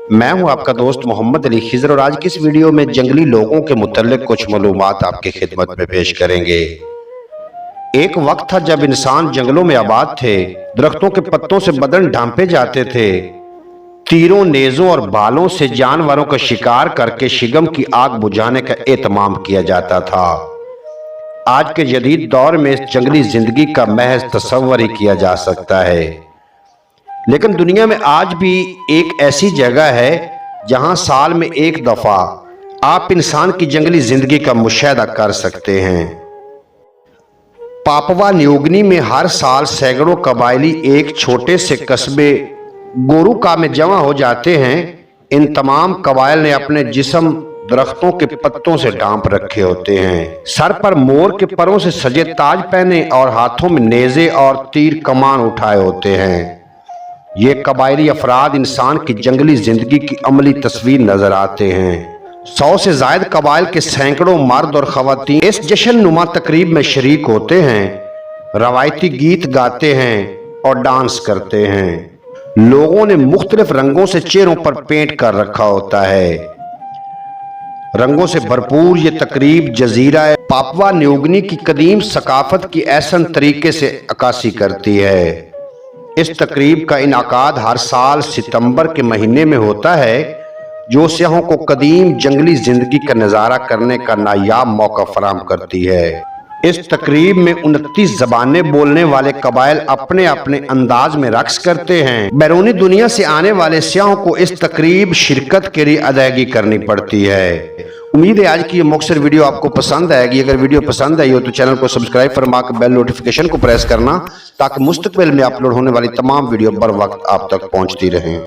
मैं हूं आपका दोस्त मोहम्मद अली खिजर और आज की इस वीडियो में जंगली लोगों के मुतल्लिक कुछ मालूमात आपकी खिदमत में पेश करेंगे। एक वक्त था जब इंसान जंगलों में आबाद थे, दरख्तों के पत्तों से बदन ढांपे जाते थे, तीरों, नेज़ों और बालों से जानवरों का शिकार करके शिगम की आग बुझाने का एहतमाम किया जाता था। आज के जदीद दौर में इस जंगली जिंदगी का महज तसव्वुर ही किया जा सकता है, लेकिन दुनिया में आज भी एक ऐसी जगह है जहां साल में एक दफा आप इंसान की जंगली जिंदगी का मुशाहिदा कर सकते हैं। पापुआ न्यूगिनी में हर साल सैकड़ों कबायली एक छोटे से कस्बे गोरुका में जमा हो जाते हैं। इन तमाम कबाइल ने अपने जिस्म दरख्तों के पत्तों से ढांप रखे होते हैं, सर पर मोर के परों से सजे ताज पहने और हाथों में नेज़े और तीर कमान उठाए होते हैं। ये कबायली अफराद इंसान की जंगली जिंदगी की अमली तस्वीर नजर आते हैं। 100 से जायद कबाइल के सैकड़ों मर्द और खवातीन इस जश्न नुमा तकरीब में शरीक होते हैं, रवायती गीत गाते हैं और डांस करते हैं। लोगों ने मुख्तलिफ रंगों से चेहरों पर पेंट कर रखा होता है। रंगों से भरपूर ये तकरीब जजीरा पापुआ न्यूगिनी की कदीम सकाफत की ऐसन तरीके से अक्कासी करती है। इस तकरीब का इनाकाद हर साल सितंबर के महीने में होता है, जो सियाहों को कदीम जंगली जिंदगी का नज़ारा करने का नायाब मौका फराहम करती है। इस तकरीब में 29 ज़बानें बोलने वाले कबाइल अपने अपने अंदाज में रक्स करते हैं। बैरूनी दुनिया से आने वाले सियाहों को इस तकरीब शिरकत के लिए अदायगी करनी पड़ती है। उम्मीद है आज की ये मुख्तसर वीडियो आपको पसंद आएगी। अगर वीडियो पसंद आई हो तो चैनल को सब्सक्राइब फरमा कर बेल नोटिफिकेशन को प्रेस करना, ताकि मुस्तकबिल में अपलोड होने वाली तमाम वीडियो बर वक्त आप तक पहुंचती रहें।